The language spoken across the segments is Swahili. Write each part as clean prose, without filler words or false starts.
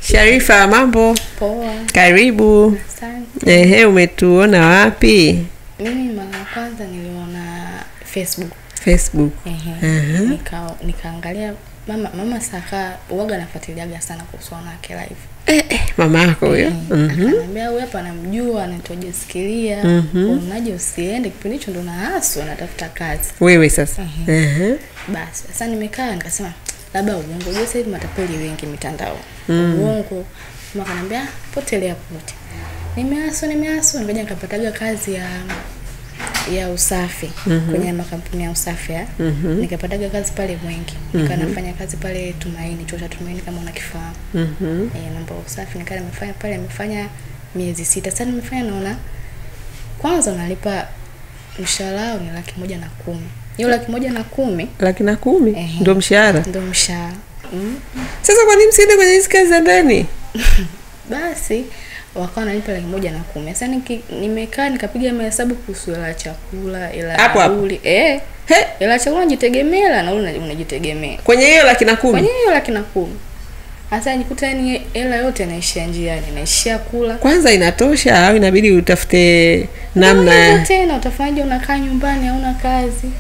Sharifa, mambo? Poa. Karibu. Asante. Umetuona wapi? Mimi mara kwanza niliona Facebook. Facebook. Nikaangalia mama Saka uoga nafuatiliaga sana kuhusu wanawake live. Mama yako huyo. Akaniambia wewe hapa namjua anatojisikilia. Unaje usiende kipindi hicho ndo nahaswa natafuta kazi. Wewe sasa. Basi sasa nimekaa nikasema labda uongo. Je, sasa hivi matapeli wengi mitandao. Uongo. Mama akaniambia potelea pote. Nimeaswa ngoja nikapataga kazi ya usafi kwenye makampuni ya usafi nikapataga kazi pale Mwenge. Nikanafanya kazi pale Tumaini, chuo cha Tumaini kama unakifahamu. Mambo ya usafi nimefanya miezi 6. Sasa nimefanya naona kwanza nalipa mshahara ni 110,000. Hiyo 110,000, 110,000 ndio mshahara. Ndio mshahara. Sasa kwa nini msiende kwenye hizo kazi za ndani? Basi wakawa nalipa 110,000. Sasa nimekaa nikapiga mahesabu kuhusu hela chakula, hela nauli. Hela chakula unajitegemea na nauli unajitegemea. Kwenye hiyo 110,000. Kwenye hiyo 110,000. Sasa nikuta ni hela yote inaishia njiani, inaishia kula. Kwanza inatosha au inabidi utafute namna tena utafanyaje unakaa nyumbani hauna kazi?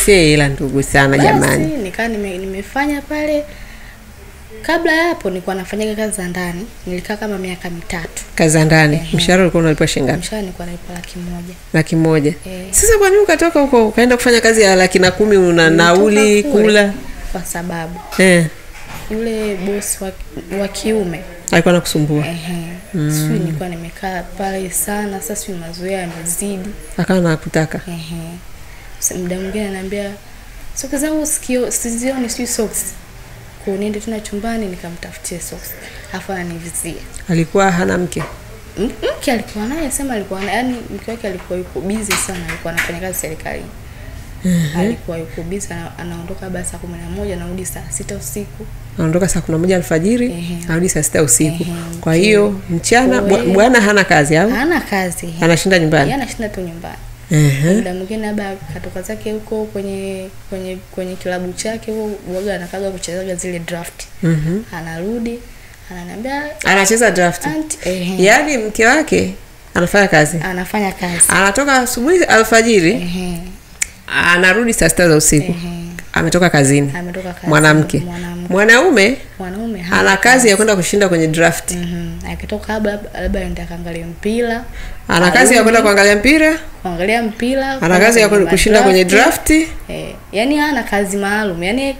Hela ndugu sana jamani. Basi nikaa nimefanya pale. Kabla hapo nilikuwa nafanyaga kazi za ndani, nilikaa kama miaka 3. Kazi za ndani. Mshahara ulikuwa unalipwa shilingi ngapi? Mshahara nilikuwa nalipa 100,000. 100,000. Sasa kwa nini ukatoka huko ukaenda kufanya kazi ya 110,000 una nauli kula? Kwa sababu yule boss wa kiume alikuwa anakusumbua. Sisi nilikuwa nimekaa pale sana, sasa sisi mazoea yamezidi. Akawa anakutaka. Muda mwingine ananiambia socks zangu sizioni socks. Niende tena chumbani nikamtafutie socks. Afa ananivizia. Alikuwa hana mke. Mke alikuwa naye, sema alikuwa yani mke wake alikuwa yuko busy sana, alikuwa anafanya kazi serikalini. Alikuwa yuko busy, anaondoka basi saa 11 anarudi saa 6 usiku. Anaondoka saa 11 alfajiri, anarudi saa 6 usiku. Kwa hiyo mchana bwana hana kazi au? Hana kazi. Anashinda nyumbani. Yeye anashinda tu nyumbani. Muda mwingine labda katoka zake huko kwenye kilabu chake huaga anakaga kucheza zile draft. Anarudi ananiambia anacheza draft. Yaani mke wake anafanya kazi. Anatoka asubuhi alfajiri. Anarudi saa 6 za usiku. Ametoka kazini. Mwanamke. Mwanaume ana kazi ya kwenda kushinda kwenye draft. Akitoka labda aende kaangalia mpira. Ana kazi ya kwenda kuangalia mpira. Ana kazi ya kwenda kushinda kwenye draft. Yaani hana kazi maalum. Yaani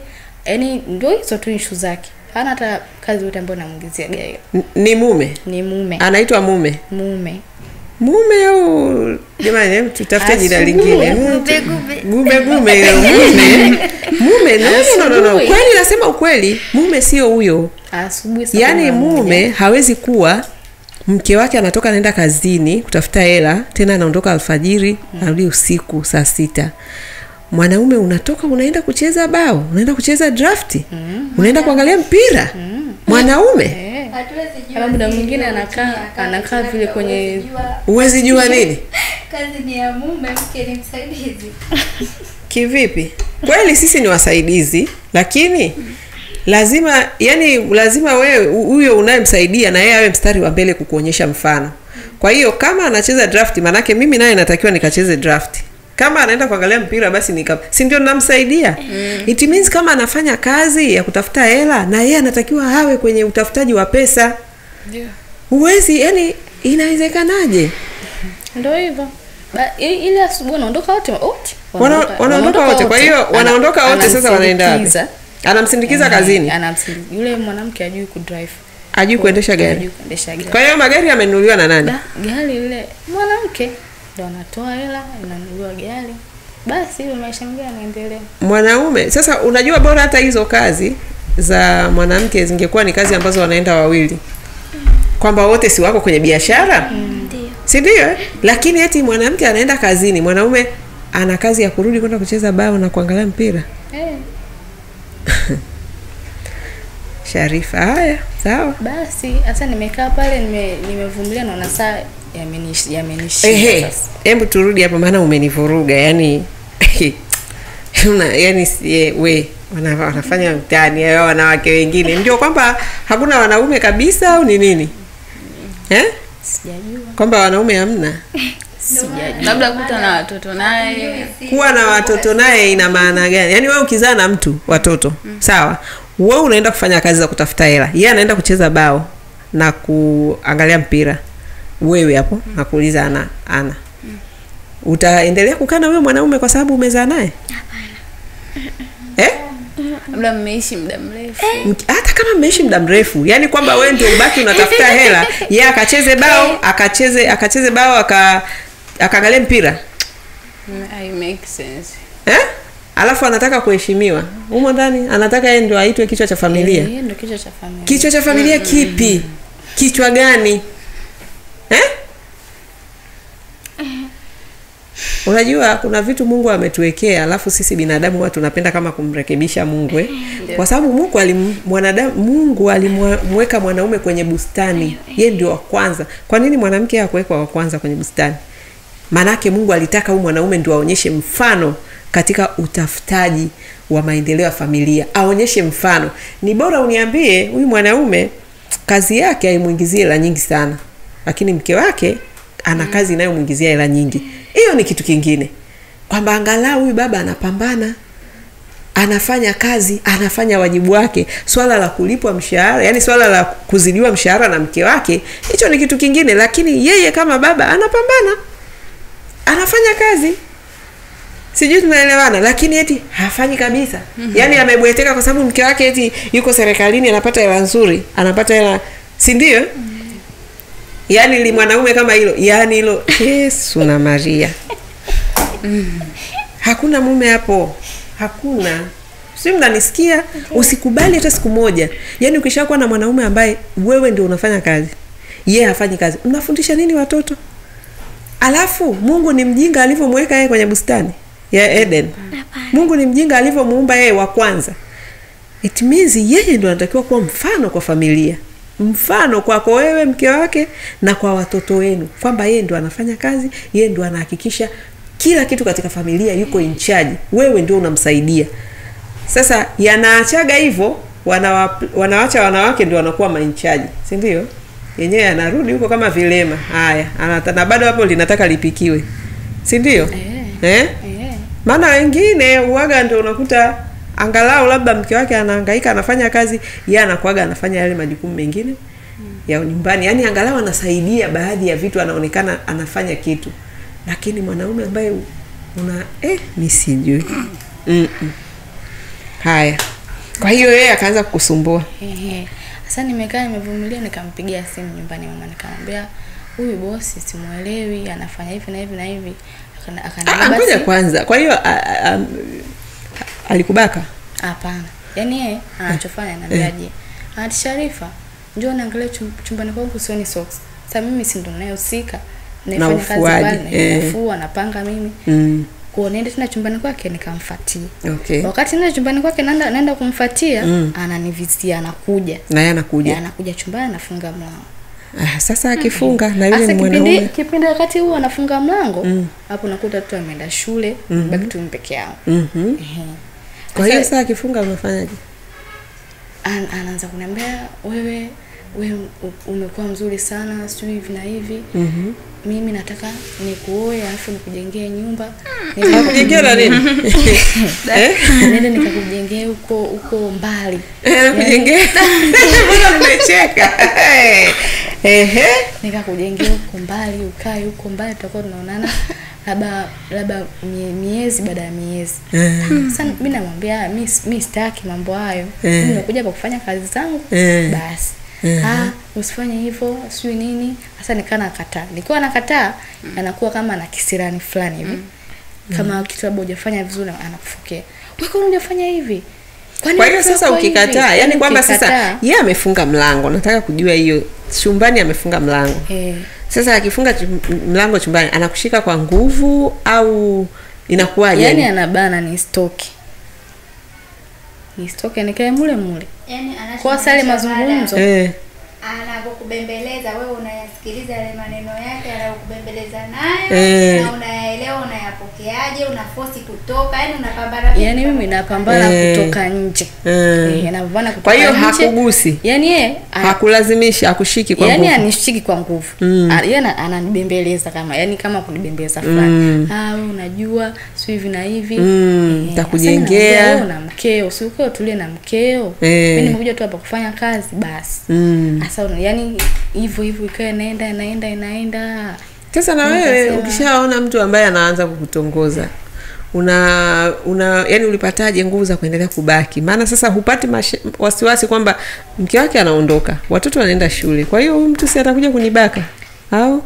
ndio hizo tu issue zake. Hana hata kazi yote ambayo namuingizia gari. Ni mume. Anaitwa mume. Mume au jamani tutafute jina lingine. Mume. No. Kwani nasema ukweli, mume sio huyo. Yaani mume hawezi kuwa mke wake anatoka anaenda kazini kutafuta hela, tena anaondoka alfajiri, anarudi usiku saa 6. Mwanaume unatoka unaenda kucheza bao, unaenda kucheza draft, unaenda kuangalia mpira. Mwanaume kama muda mwingine anakaa vile kwenye uwezi jua nini? Kazi ni ya mume, mke ni msaidizi. Kivipi? Kweli sisi ni wasaidizi, lakini lazima wewe huyo unayemsaidia na yeye awe mstari wa mbele kukuonyesha mfano. Kwa hiyo kama anacheza draft, manake mimi naye natakiwa nikacheze draft. Kama anaenda kuangalia mpira basi si ndio namsaidia. It means kama anafanya kazi ya kutafuta hela na yeye anatakiwa awe kwenye utafutaji wa pesa. Huwezi, yani inawezekanaje? Ndio hivyo. Ile asubuhi wanaondoka wote. Wanaondoka wote. Kwa hiyo wanaondoka wote sasa wanaenda wapi? Anamsindikiza kazini. Yule mwanamke hajui kudrive. Hajui kuendesha gari. Kwa hiyo magari yamenunuliwa na nani? Gari ile mwanamke ndo anatoa hela, ananunuliwa gari. Basi ile maisha mengine yanaendelea. Mwanaume, sasa unajua bora hata hizo kazi za mwanamke zingekuwa ni kazi ambazo wanaenda wawili. Kwamba wote si wako kwenye biashara? Ndio. Si ndio? Lakini eti mwanamke anaenda kazini, mwanaume ana kazi ya kurudi kwenda kucheza bao na kuangalia mpira. Sharifa, haya, sawa. Basi, sasa nimekaa pale nimevumilia naona saa yamenishia sasa. Hebu turudi hapo maana umenivuruga. Yaani we wanafanya utani hao wanawake wengine. Ndio kwamba hakuna wanaume kabisa au ni nini? Sijajua. Kwamba wanaume hamna. Sijajua. Labda kuta na watoto naye. Kuwa na watoto naye ina maana gani? Yaani wewe ukizaa na mtu watoto, sawa? Wewe unaenda kufanya kazi za kutafuta hela. Yeye anaenda kucheza bao na kuangalia mpira. Wewe hapo nakuuliza ana. Utaendelea kukaa na wewe mwanaume kwa sababu umezaa naye? Hapana. Labda mmeishi muda mrefu. Hata kama mmeishi muda mrefu, yani kwamba wewe ndio ubaki unatafuta hela, yeye akacheze bao, akacheze bao akaangalia mpira. I make sense. Alafu anataka kuheshimiwa. Humo ndani anataka yeye ndio aitwe kichwa cha familia. Yeye ndio kichwa cha familia. Kichwa cha familia kipi? Kichwa gani? Unajua kuna vitu Mungu ametuwekea, alafu sisi binadamu watu tunapenda kama kumrekebisha Mungu Kwa sababu Mungu alimweka mwanaume kwenye bustani. Yeye ndio wa kwanza. Kwa nini mwanamke hakuwekwa wa kwanza kwenye bustani? Manake Mungu alitaka huyu mwanaume ndio aonyeshe mfano katika utafutaji wa maendeleo ya familia. Aonyeshe mfano. Ni bora uniambie huyu mwanaume kazi yake haimuingizie hela nyingi sana, lakini mke wake ana kazi inayomuingizia hela nyingi. Hiyo ni kitu kingine. Kwamba angalau huyu baba anapambana, anafanya kazi, anafanya wajibu wake. Swala la kulipwa mshahara, yani swala la kuzidiwa mshahara na mke wake, hicho ni kitu kingine, lakini yeye kama baba anapambana. Anafanya kazi. Sijui tunaelewana, lakini eti hafanyi kabisa. Yani amebweteka kwa sababu mke wake eti yuko serikalini anapata hela nzuri, anapata hela, si ndio? Yani li mwanaume kama hilo, yani hilo Yesu na Maria. Hakuna mume hapo. Hakuna. Si mnanisikia? Usikubali hata siku moja. Yani ukishakuwa na mwanaume ambaye wewe ndio unafanya kazi, yeye hafanyi kazi, unafundisha nini watoto? Alafu Mungu ni mjinga alivyomweka yeye kwenye bustani ya Eden. Mungu ni mjinga alivyomuumba yeye wa kwanza. It means yeye ndio anatakiwa kuwa mfano kwa familia. Mfano kwako wewe mke wake na kwa watoto wenu, kwamba yeye ndio anafanya kazi, yeye ndio anahakikisha kila kitu katika familia, yuko in charge. Wewe ndio unamsaidia. Sasa yanaachaga hivyo, wanaacha wanawake ndio wanakuwa in charge, si ndio? Yenyewe anarudi huko kama vilema. Haya, na bado hapo linataka lipikiwe. Si ndio? Maana wengine uaga ndio unakuta angalau labda mke wake anahangaika anafanya kazi, yeye anakuaga anafanya yale majukumu mengine ya nyumbani. Yaani angalau anasaidia baadhi ya vitu, anaonekana anafanya kitu. Lakini mwanaume ambaye ni sijui. Haya. Kwa hiyo yeye akaanza kukusumbua. Sasa nimekaa nimevumilia, nikampigia simu nyumbani mama, nikamwambia huyu bosi simuelewi, anafanya hivi na hivi na hivi. Akaniambia basi kwanza. Kwa hiyo alikubaka? Hapana. Yaani yeye anachofanya ananiambiaje? Ati Sharifa, njoo naangalia chumbani kwangu sioni socks. Sasa mimi si ndo ninayehusika. Nafanya kazi pale, nafua, napanga mimi. Kwa niende tena chumbani kwake nikamfuatia. Wakati nenda chumbani kwake naenda kumfuatia, ananivizia, anakuja. Na yeye anakuja. Anakuja chumbani anafunga mlango. Sasa akifunga na yule ni mwanaume. Kipindi wakati huo anafunga mlango, hapo nakuta tu ameenda shule, baki tu peke yao. Kwa hiyo sasa akifunga umefanyaje? Anaanza kuniambia wewe umekuwa mzuri sana, sijui hivi na hivi. Mimi nataka nikuoe alafu nikujengee nyumba. Nikakujengea nini? Nenda nikakujengee huko mbali. Kujengea. Mbona nimecheka? Nikakujengea huko mbali, ukae huko mbali, tutakuwa tunaonana labda miezi baada ya miezi. Sasa mimi namwambia mimi sitaki mambo hayo. Mimi nakuja hapa kufanya kazi zangu. Basi. Usifanye hivyo, sio nini. Sasa nikiwa nakataa, anakuwa kama na kisirani fulani hivi. Kama kitu labda hujafanya vizuri anakufokea. Wewe kwa nini hujafanya hivi? Kwa hiyo sasa ukikataa, yani kwamba sasa yeye amefunga mlango, nataka kujua hiyo chumbani amefunga mlango. Sasa akifunga mlango chumbani anakushika kwa nguvu au inakuwaje? Yani anabana ni stoki. Ni stoki nikae mule. Yani kwa sale mazungumzo. Anapokubembeleza wewe unayasikiliza yale maneno yake, anakubembeleza nayo na unayaelewa leo unayapokeaje, unaforce kutoka, yani unapambana vipi? Yani mimi napambana kutoka nje. Napambana kutoka. Kwa hiyo hakugusi. Yani yeye hakulazimishi, hakushiki kwa nguvu. Yani anishiki kwa nguvu. Yeye ananibembeleza kama yani kama kunibembeleza fulani. Wewe unajua sio hivi na hivi. Nitakujengea. Wewe na mkeo, sio uko tulie na mkeo. Mimi nimekuja tu hapa kufanya kazi basi. Sasa yani hivyo ikae inaenda. Sasa na wewe ukishaona mtu ambaye anaanza kukutongoza yani ulipataje nguvu za kuendelea kubaki? Maana sasa hupati wasiwasi kwamba mke wake anaondoka, watoto wanaenda shule, kwa hiyo huyu mtu si atakuja kunibaka au?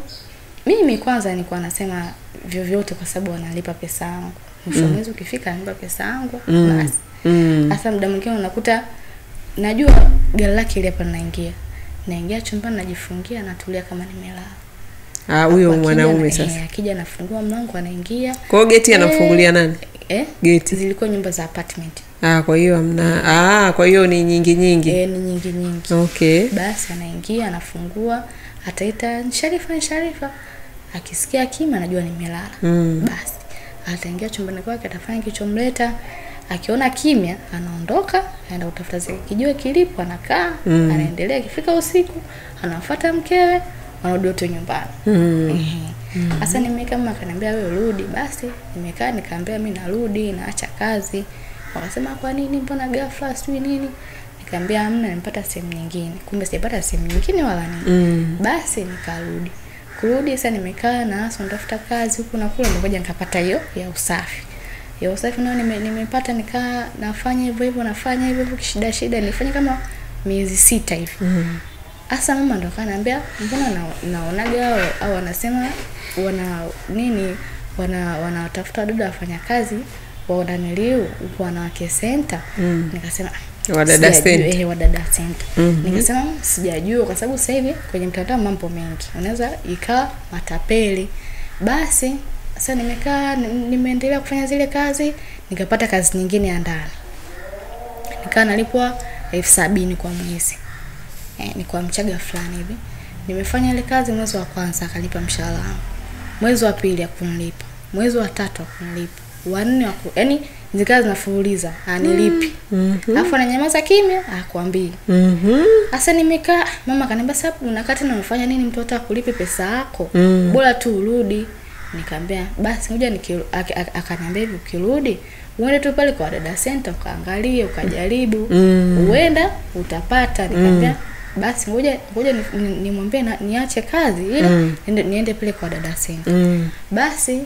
Mimi kwanza nilikuwa nasema vyovyote kwa sababu analipa pesa yangu. Mwisho mwezi ukifika analipa pesa yangu basi. Sasa muda mwingine unakuta najua gari lake ile hapa naingia chumbani najifungia natulia kama nimelala. Huyo mwanaume sasa akija anafungua mlango anaingia. Kwa hiyo geti anafungulia nani? Geti zilikuwa nyumba za apartment. Kwa hiyo hamna. Kwa hiyo ni nyingi. Ni nyingi. Okay. Basi anaingia anafungua, ataita Sharifa. Akisikia kimya anajua nimelala. Basi ataingia chumbani kwake atafanya kilichomleta. Akiona kimya anaondoka, anaenda kutafuta zile kijiwe kilipo, anakaa, anaendelea. Ikifika usiku anafuata mkewe, wanarudi wote nyumbani. Sasa nimekaa mama akaniambia wewe rudi, basi nimekaa nikaambia mimi narudi, naacha kazi. Wakasema kwa nini, mbona ghafla sijui nini? Nikamwambia hamna, nimepata sehemu nyingine. Kumbe sijapata sehemu nyingine wala nini. Basi nikarudi. Kurudi sasa nimekaa na hasa natafuta kazi huku na kule, ngoja nikapata hiyo ya usafi. Ya usafi nao nimepata, nikaa nafanya hivyo nafanya hivyo shida nilifanya kama miezi 6 hivi. Asa mama ndo akaniambia mbona naonaga au wanasema wanatafuta dada wafanya kazi waonaniliu uko wanawake center. Nikasema wadada center. Wadada center. Nikasema sijajua kwa sababu sasa hivi kwenye mtandao mambo mengi. Unaweza ikaa matapeli. Basi sasa nimekaa nimeendelea kufanya zile kazi, nikapata kazi nyingine ya ndani. Nikaa nalipwa 70,000 kwa mwezi. Ni kwa Mchaga fulani hivi. Nimefanya ile kazi mwezi wa kwanza akalipa mshahara wangu. Mwezi wa pili akunilipa. Mwezi wa tatu akunilipa. Wa 4 yani zikaza zinafululiza anilipi. Alafu ananyamaza kimya akwambii. Sasa nimekaa mama akaniambia sababu unakaa tena unafanya nini mtoto akulipe pesa yako? Bora tu urudi. Nikamwambia basi ngoja akaniambia hivi ukirudi uende tu pale kwa dada center ukaangalie ukajaribu uenda utapata. Nikamwambia basi ngoja nimwambie niache kazi ili niende pale kwa dada center. Basi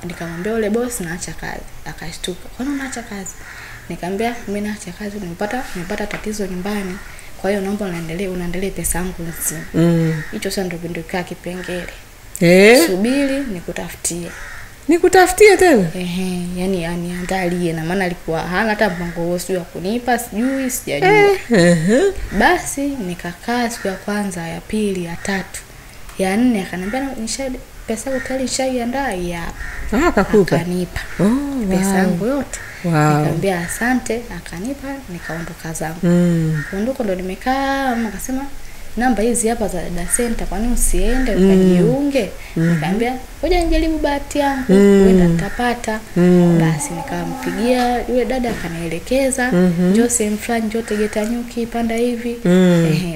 nikamwambia yule boss naacha kazi. Akashtuka, "Kwa nini unaacha kazi?" Nikamwambia mimi naacha kazi nimepata tatizo nyumbani. Kwa hiyo naomba unaendelee pesa yangu nzima. Hicho sasa ndio kindokaa kipengele. Subiri nikutafutie tena. Yani aniandalie na maana alikuwa hana hata mpango wote wa kunipa sijajua. Basi nikakaa siku ya kwanza, ya pili, ya tatu, ya 4 akaniambia pesa yako tayari nishaiandaa hapa. Akakupa. Akanipa. Pesa yangu yote. Nikamwambia asante, akanipa, nikaondoka zangu. Kuondoka ndo nimekaa, mama akasema namba hizi hapa za dada center kwa nini usiende ukajiunge? Nikamwambia ngoja nijaribu bahati yangu, huenda nitapata. Basi nikampigia yule dada akanielekeza, njoo sehemu fulani, njoo Tegeta Nyuki panda hivi.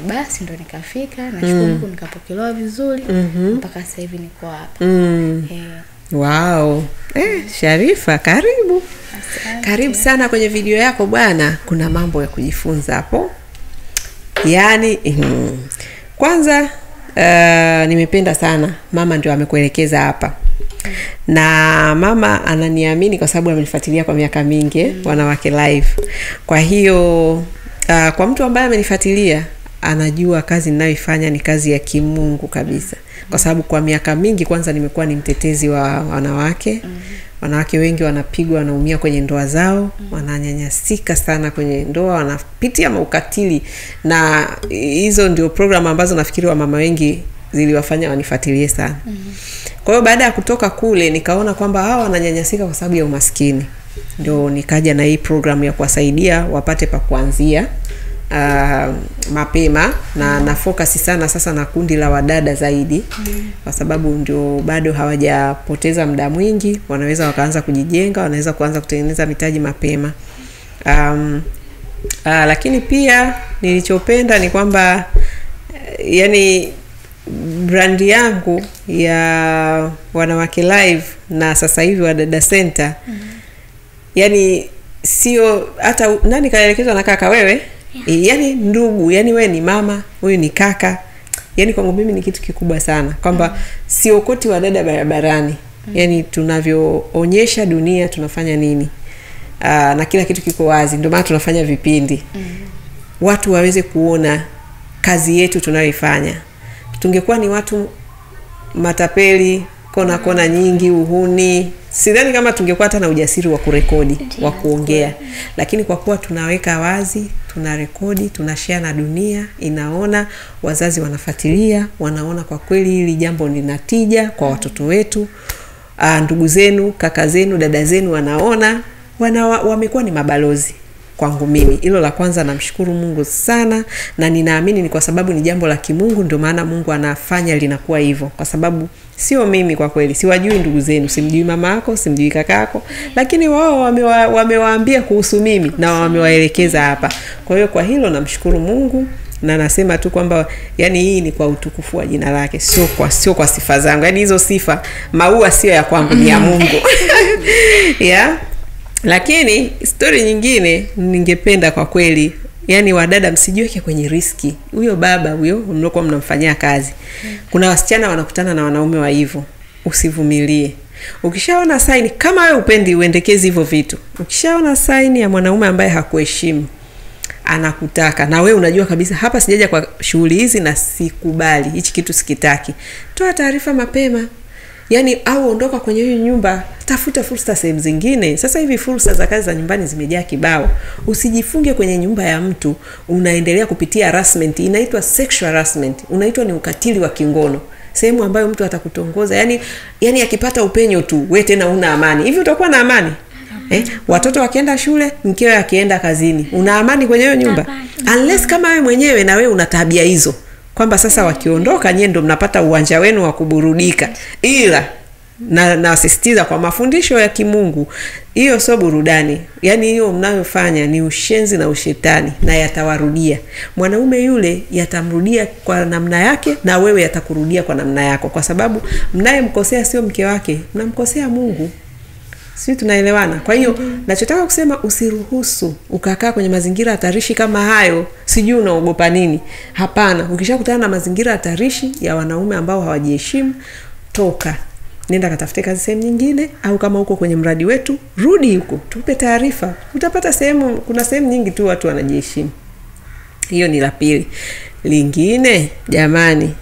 Basi ndo nikafika, nashukuru Mungu nikapokelewa vizuri mpaka sasa hivi niko hapa. Wow. Sharifa karibu. Asante. Karibu sana kwenye video yako bwana. Kuna mambo ya kujifunza hapo. Yani kwanza nimependa sana mama ndio amekuelekeza hapa. Na mama ananiamini kwa sababu amenifuatilia kwa miaka mingi Wanawake Live. Kwa hiyo kwa mtu ambaye amenifuatilia anajua kazi ninayoifanya ni kazi ya kimungu kabisa. Kwa sababu kwa miaka mingi kwanza nimekuwa ni mtetezi wa wanawake. Wanawake wengi wanapigwa, wanaumia kwenye ndoa zao, wananyanyasika sana kwenye ndoa, wanapitia maukatili, na hizo ndio program ambazo nafikiri wamama wengi ziliwafanya wanifuatilie sana. Kwa hiyo baada ya kutoka kule nikaona kwamba hawa wananyanyasika kwa sababu ya umaskini. Ndio nikaja na hii program ya kuwasaidia wapate pa kuanzia mapema na na focus sana sasa na kundi la wadada zaidi kwa sababu ndio bado hawajapoteza muda mwingi, wanaweza wakaanza kujijenga, wanaweza kuanza kutengeneza mitaji mapema. Lakini pia nilichopenda ni kwamba yani brand yangu ya Wanawake Live na sasa hivi Wadada Center yani sio hata nani kaelekezwa na kaka wewe, yani ndugu, yani wewe ni mama, huyu ni kaka. Yani kwangu mimi ni kitu kikubwa sana kwamba siokoti wadada barabarani. Yani tunavyoonyesha dunia tunafanya nini. Na kila kitu kiko wazi, ndio maana tunafanya vipindi. Watu waweze kuona kazi yetu tunayoifanya. Tungekuwa ni watu matapeli, kona nyingi, uhuni, sidhani kama tungekuwa hata na ujasiri wa kurekodi, wa kuongea. Lakini kwa kuwa tunaweka wazi, tunarekodi, tunashare na dunia, inaona, wazazi wanafuatilia, wanaona kwa kweli hili jambo linatija kwa watoto wetu, ndugu zenu, kaka zenu, dada zenu wanaona, wamekuwa ni mabalozi kwangu mimi. Hilo la kwanza namshukuru Mungu sana, na ninaamini ni kwa sababu ni jambo la kimungu, ndio maana Mungu anafanya linakuwa hivyo. Kwa sababu sio mimi kwa kweli, siwajui ndugu zenu, simjui mama yako, simjui kaka yako, lakini wao wamewaambia kuhusu mimi na wamewaelekeza hapa. Kwa hiyo kwa hilo namshukuru Mungu, na nasema tu kwamba yani hii ni kwa utukufu wa jina lake, sio kwa sifa zangu. Yani hizo sifa, maua sio ya kwangu, ni ya Mungu. Yeah. Lakini story nyingine ningependa kwa kweli, yani wadada msijiweke kwenye riski. Huyo baba huyo mliokuwa mnamfanyia kazi, kuna wasichana wanakutana na wanaume wa hivyo, usivumilie. Ukishaona sign, kama wewe upendi uendekezi hivyo vitu, ukishaona sign ya mwanaume ambaye hakuheshimu, anakutaka na wewe unajua kabisa hapa sijaja kwa shughuli hizi na sikubali, hichi kitu sikitaki, toa taarifa mapema. Yani au ondoka kwenye hiyo nyumba, tafuta fursa sehemu zingine. Sasa hivi fursa za kazi za nyumbani zimejaa kibao. Usijifunge kwenye nyumba ya mtu, unaendelea kupitia harassment. Inaitwa sexual harassment. Unaitwa ni ukatili wa kingono. Sehemu ambayo mtu atakutongoza. Yani akipata upenyo tu, wewe tena una amani. Hivi utakuwa na amani? Watoto wakienda shule, mkewe akienda kazini, una amani kwenye hiyo nyumba? Unless kama wewe mwenyewe na wewe una tabia hizo, kwamba sasa wakiondoka nyie ndo mnapata uwanja wenu wa kuburudika. Ila nasisitiza kwa mafundisho ya kimungu, hiyo sio burudani. Yani hiyo mnayofanya ni ushenzi na ushetani, na yatawarudia. Mwanaume yule yatamrudia kwa namna yake, na wewe yatakurudia kwa namna yako, kwa sababu mnayemkosea sio mke wake, mnamkosea Mungu. Sisi tunaelewana. Kwa hiyo nachotaka kusema, usiruhusu ukakaa kwenye mazingira hatarishi kama hayo. Sijui unaogopa nini. Hapana, ukishakutana na mazingira hatarishi ya wanaume ambao hawajiheshimu, toka. Nenda katafute kazi sehemu nyingine, au kama uko kwenye mradi wetu, rudi huko, tupe taarifa. Utapata sehemu, kuna sehemu nyingi tu watu wanajiheshimu. Hiyo ni la pili. Lingine, jamani,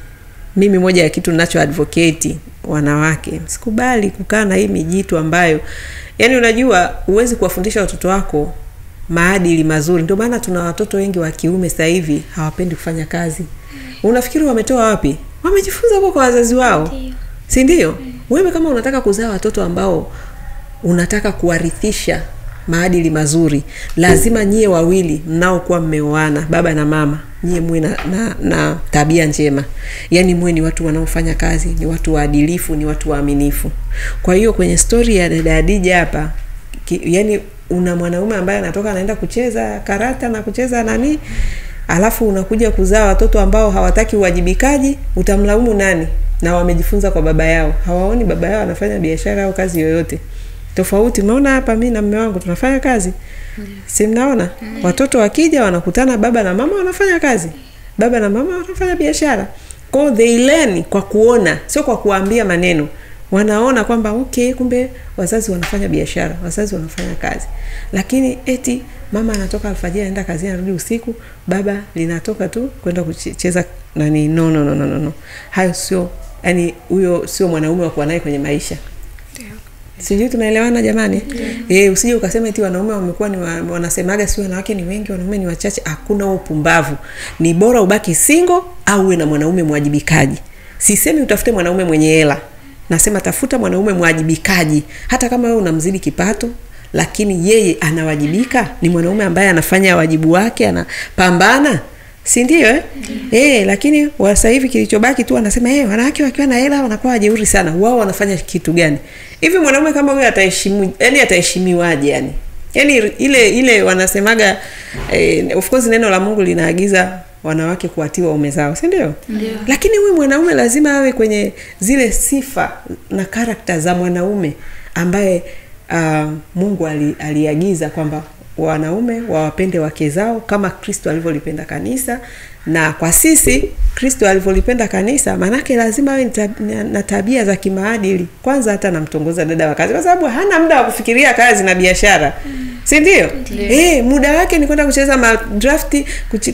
mimi moja ya kitu ninacho advocate wanawake, sikubali kukaa na hii mijitu ambayo yani unajua huwezi kuwafundisha watoto wako maadili mazuri. Ndio maana tuna watoto wengi wa kiume sasa hivi hawapendi kufanya kazi. Unafikiri wametoa wapi? Wamejifunza kwa wazazi wao. Si ndio? Wewe kama unataka kuzaa watoto ambao unataka kuwarithisha maadili mazuri, lazima nyie wawili mnaokuwa mmeoana, baba na mama, nyie muwe na tabia njema. Yani muwe ni watu wanaofanya kazi, ni watu waadilifu, ni watu waaminifu. Kwa hiyo kwenye story ya dada Hadija hapa, yani una mwanaume ambaye anatoka anaenda kucheza karata na kucheza nani, alafu unakuja kuzaa watoto ambao hawataki uwajibikaji, utamlaumu nani? Na wamejifunza kwa baba yao. Hawaoni baba yao anafanya biashara au kazi yoyote. Tofauti, umeona hapa mimi na mume wangu tunafanya kazi. Si mnaona? Watoto wakija wanakutana baba na mama wanafanya kazi. Baba na mama wanafanya biashara. Kwa they learn kwa kuona, sio kwa kuambia maneno. Wanaona kwamba okay, kumbe wazazi wanafanya biashara, wazazi wanafanya kazi. Lakini eti mama anatoka alfajiri anaenda kazini anarudi usiku, baba linatoka tu kwenda kucheza nani. No. Hayo sio, yani huyo sio mwanaume wa kuwa naye kwenye maisha. Sijui tunaelewana jamani? Usije ukasema eti wanaume wamekuwa ni wanasemaga si wanawake ni wengi, wanaume ni wachache. Hakuna upumbavu. Ni bora ubaki single au uwe na mwanaume mwajibikaji. Sisemi utafute mwanaume mwenye hela. Nasema tafuta mwanaume mwajibikaji. Hata kama wewe unamzidi kipato, lakini yeye anawajibika, ni mwanaume ambaye anafanya wajibu wake, anapambana, si ndio lakini sasa hivi kilichobaki tu anasema wanawake wakiwa na hela wanakuwa wajeuri sana. Wao wanafanya kitu gani? Hivi mwanaume kama huyo ataheshimiwaje yani ile wanasemaga of course neno la Mungu linaagiza wanawake kuatii waume zao, si ndio? Lakini huyu mwanaume lazima awe kwenye zile sifa na character za mwanaume ambaye Mungu aliagiza kwamba wanaume wawapende wake zao kama Kristo alivyolipenda kanisa. Na kwa sisi Kristo alivyolipenda kanisa, manake lazima awe na tabia za kimaadili. Kwanza hata namtongoza dada wa kazi, kwa sababu hana muda wa kufikiria kazi na biashara. Si ndio? Muda wake ni kwenda kucheza drafti,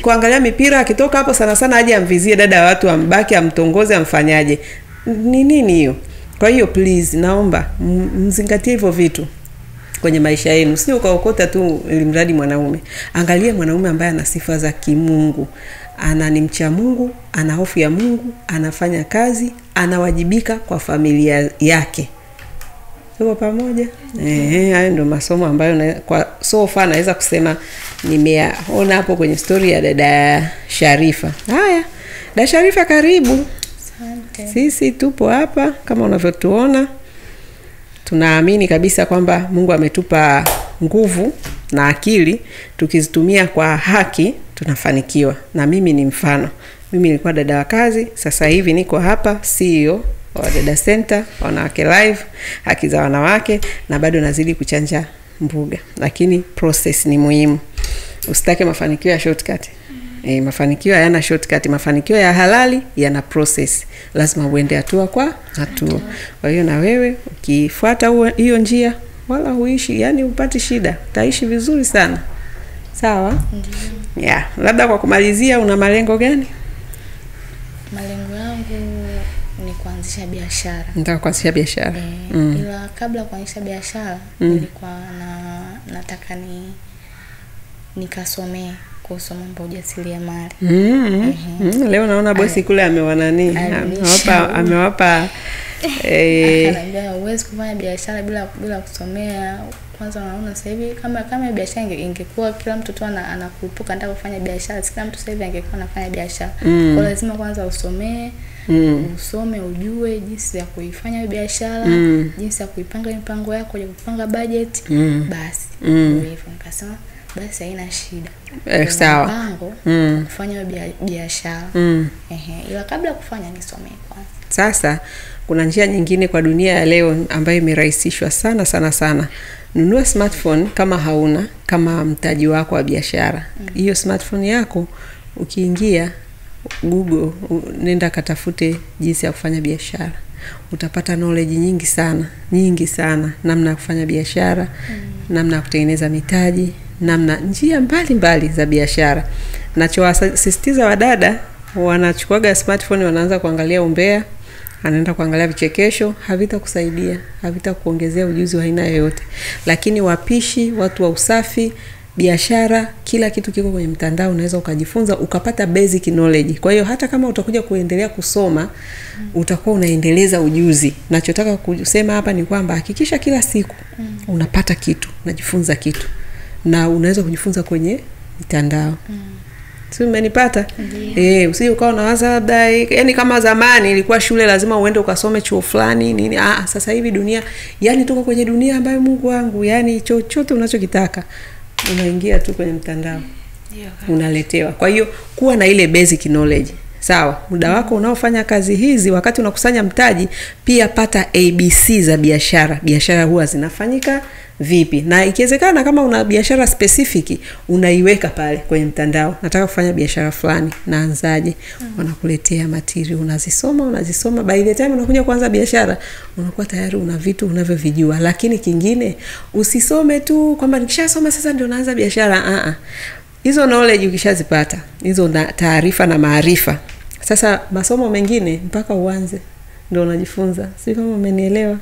kuangalia mipira, akitoka hapo sana sana aje amvizie dada wa watu, ambaki amtongoze, amfanyaje. Ni nini hiyo? Kwa hiyo please naomba mzingatie hivyo vitu kwenye maisha yenu. Sio ukaokota tu ilimradi mwanaume. Angalia mwanaume ambaye ana sifa za kimungu. Ni mcha Mungu, ana hofu ya Mungu, anafanya kazi, anawajibika kwa familia yake. Tuko pamoja? Hayo ndio masomo ambayo kwa so far naweza kusema nimeona hapo kwenye story ya dada Sharifa. Haya, dada Sharifa karibu. Asante. Sisi tupo hapa kama unavyotuona. Tunaamini kabisa kwamba Mungu ametupa nguvu na akili, tukizitumia kwa haki tunafanikiwa. Na mimi ni mfano. Mimi nilikuwa dada wa kazi, sasa hivi niko hapa CEO wa Dada Center, Wanawake Live, haki za wanawake, na bado nazidi kuchanja mbuga. Lakini process ni muhimu. Usitake mafanikio ya shortcut. Mafanikio hayana shortcut. Mafanikio ya halali yana process. Lazima uende hatua kwa hatua. Kwa hiyo na wewe ukifuata hiyo njia, wala huishi, yani upati shida, utaishi vizuri sana. Sawa? Labda kwa kumalizia, una malengo gani? Malengo yangu ni kuanzisha biashara. Nataka kuanzisha biashara. Ila kabla kuanzisha biashara nilikuwa nataka nikasomee kuhusu mambo ya ujasiriamali. Leo naona bosi kule amewapa ananiambia uwezi kufanya biashara bila kusomea. Kwanza naona sasa hivi kama biashara ingekuwa kila mtu tu anakurupuka anataka kufanya biashara, kila mtu sasa hivi angekuwa anafanya biashara. Kwa lazima kwanza usomee, usome ujue jinsi ya kuifanya biashara, jinsi ya kuipanga mipango yako, ya kupanga budget. Basi hivyo nikasema basi haina shida. Sawa. Mpango kufanya biashara. Ila kabla kufanya nisomee kwanza. Sasa kuna njia nyingine kwa dunia ya leo ambayo imerahisishwa sana. Nunua smartphone kama hauna, kama mtaji wako wa biashara. Hiyo smartphone yako ukiingia Google, nenda katafute jinsi ya kufanya biashara. Utapata knowledge nyingi sana namna ya kufanya biashara, namna ya kutengeneza mitaji, njia mbalimbali za biashara. Nachowasisitiza wadada, wanachukuaga smartphone wanaanza kuangalia umbea, anaenda kuangalia vichekesho, havitakusaidia, havitakuongezea ujuzi wa aina yoyote. Lakini wapishi, watu wa usafi, biashara, kila kitu kiko kwenye mtandao, unaweza ukajifunza, ukapata basic knowledge. Kwa hiyo hata kama utakuja kuendelea kusoma, utakuwa unaendeleza ujuzi. Nachotaka kusema hapa ni kwamba hakikisha kila siku unapata kitu, unajifunza kitu. Na unaweza kujifunza kwenye mitandao. Si umenipata? Usije ukawa unawaza labda yani kama zamani ilikuwa shule lazima uende ukasome chuo fulani nini. Sasa hivi dunia, yani tuko kwenye dunia ambayo Mungu wangu, yani chochote unachokitaka unaingia tu kwenye mtandao. Unaletewa. Kwa hiyo kuwa na ile basic knowledge. Sawa, muda wako unaofanya kazi hizi, wakati unakusanya mtaji, pia pata ABC za biashara. Biashara huwa zinafanyika vipi? Na ikiwezekana kama una biashara specific, unaiweka pale kwenye mtandao. Nataka kufanya biashara fulani, naanzaje? Wanakuletea material, unazisoma. By the time unakuja kuanza biashara, unakuwa tayari una vitu unavyovijua. Lakini kingine, usisome tu kwamba nikishasoma sasa ndio naanza biashara. Hizo knowledge ukishazipata, hizo taarifa na maarifa, sasa masomo mengine mpaka uanze ndio unajifunza. Si kama umenielewa?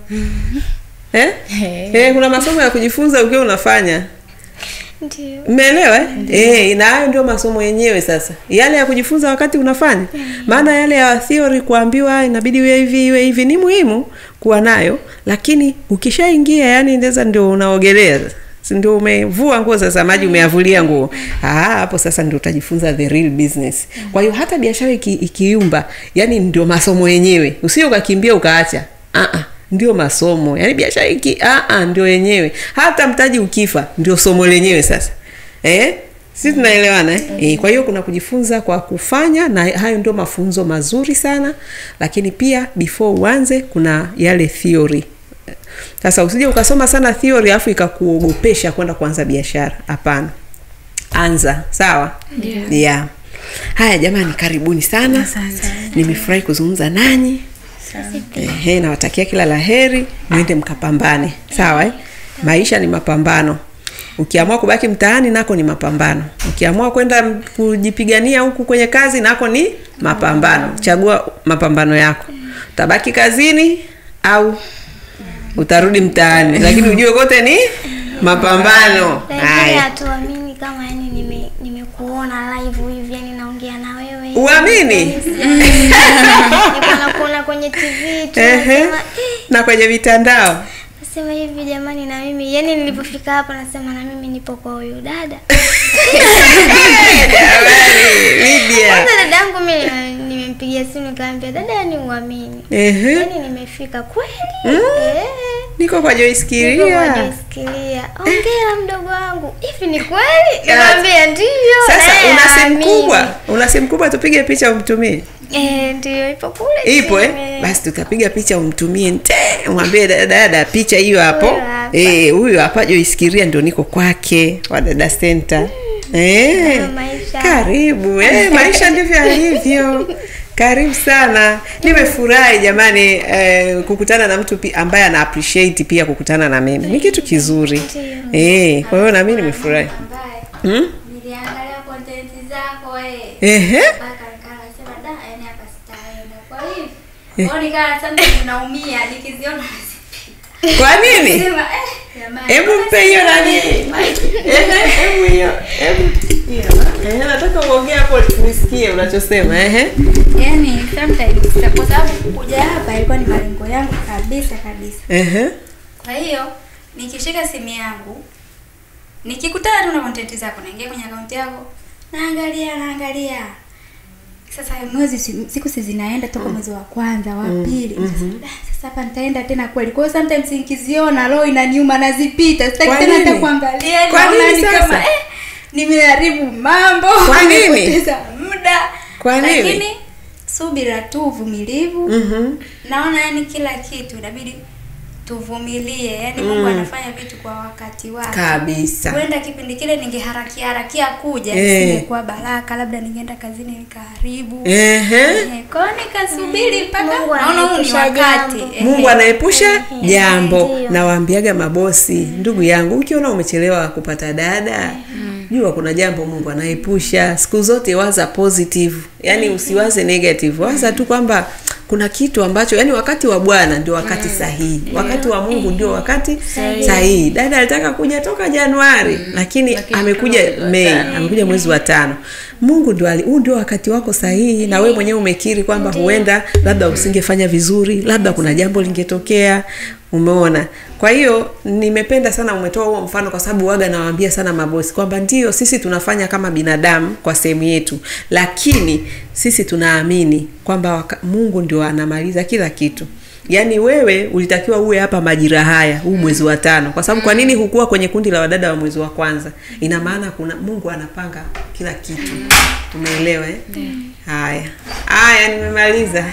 Kuna masomo ya kujifunza ukiwa unafanya. Ndio. Umeelewa? Na hayo ndio masomo yenyewe sasa. Yale ya kujifunza wakati unafanya. Maana yale ya theory kuambiwa inabidi iwe hivi ni muhimu kuwa nayo, lakini ukishaingia yani ndeza ndio unaogelea. ndio umevua nguo za samaki, umeavulia nguo. Hapo sasa ndio utajifunza the real business. Kwa hiyo hata biashara ikiumba, yani ndio masomo yenyewe. Usije ukakimbia ukaacha. Ndio masomo. Yani biashara ndio yenyewe. Hata mtaji ukifa ndio somo lenyewe sasa. Sisi tunaelewana kwa hiyo kuna kujifunza kwa kufanya, na hayo ndio mafunzo mazuri sana. Lakini pia before uanze kuna yale theory. Sasa usije ukasoma sana theory afu ikakuogopesha kwenda kuanza biashara. Hapana. Anza, sawa? Yeah. Haya jamani, karibuni sana. Nimefurahi kuzungumza nanyi. Nawatakia kila laheri, mwende mkapambane. Sawa Maisha ni mapambano. Ukiamua kubaki mtaani nako ni mapambano. Ukiamua kwenda kujipigania huku kwenye kazi nako ni mapambano. Chagua mapambano yako. Utabaki kazini au utarudi mtaani, lakini ujue kote ni mapambano. Haya, tuamini kama yani nimekuona live hivi, yani naongea na wewe. Uamini? Nikuona kwenye TV tu, na kwenye mitandao. Nasema hivi jamani, na mimi yani nilipofika hapa nasema na mimi nipo kwa huyo dada. Lydia. Kwanza dadangu mimi nimempigia simu nikamwambia dada, yani uamini. Yani nimefika kweli. Niko kwa Joyce Kiria. Ongea mdogo wangu. Hivi ni kweli? Nikamwambia ndio. Sasa una simu kubwa tupige picha umtumie. Ndio ipo kule. Ipo basi tutapiga picha umtumie. Mwambie dada picha hiyo hapo. Huyu hapa Joyce Kiria ndio niko kwake wa Dada Center. Karibu. Maisha ndivyo yalivyo. Karibu sana. Nimefurahi jamani kukutana na mtu ambaye ana appreciate pia kukutana na mimi. Ni kitu kizuri. Kwa hiyo na mimi nimefurahi. Niliangalia content zako akasema da yani hapa sitaenda. Kwa hiyo nikaa sana ninaumia nikiziona nazipita. Kwa nini? Sema hebu mpe hiyo nani? Hebu hiyo. Nataka uongee hapo nisikie unachosema. Yani sometimes kwa sababu kuja hapa ilikuwa ni malengo yangu kabisa. Kwa hiyo nikishika simu yangu nikikutana tu na content zako naingia kwenye account yako naangalia. Sasa siku zinaenda toka mwezi wa kwanza wa pili. Sasa hapa nitaenda tena kweli. Kwa hiyo sometimes nikiziona roho inaniuma nazipita. Sitaki tena hata kuangalia. Kwa nini kama nimeharibu mambo. Kwa nini? Nimepoteza muda. Kwa nini? Lakini subira tu, uvumilivu. Naona yani kila kitu inabidi tuvumilie. Yani Mungu anafanya vitu kwa wakati wake. Kabisa. Kwenda kipindi kile ningeharakia kuja, singekuwa baraka, labda ningeenda kazini nikaharibu. Kwa nikasubiri mpaka naona ni wakati. Mungu anaepusha jambo. Nawaambiaga mabosi, ndugu yangu, ukiona umechelewa kupata dada, jua kuna jambo Mungu anaepusha. Siku zote waza positive. Yani usiwaze negative. Waza tu kwamba kuna kitu ambacho yani wakati wa Bwana ndio wakati sahihi. Wakati wa Mungu ndio wakati sahihi. Dada alitaka kuja toka Januari, lakini amekuja Mei, amekuja mwezi wa 5. Mungu ndio wakati wako sahihi, na wewe mwenyewe umekiri kwamba huenda labda usingefanya vizuri, labda kuna jambo lingetokea. Umeona? Kwa hiyo nimependa sana umetoa huo mfano, kwa sababu waga nawaambia sana mabosi kwamba ndio sisi tunafanya kama binadamu kwa sehemu yetu, lakini sisi tunaamini kwamba Mungu ndio anamaliza kila kitu. Yaani wewe ulitakiwa uwe hapa majira haya, huu mwezi wa 5. Kwa sababu kwa nini hukua kwenye kundi la wadada wa mwezi wa kwanza? Ina maana kuna Mungu anapanga kila kitu. Umeelewa Haya nimemaliza.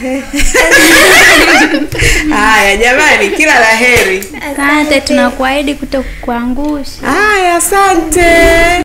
Haya jamani, kila laheri. Asante, tunakuahidi kutokuangusha. Haya, asante.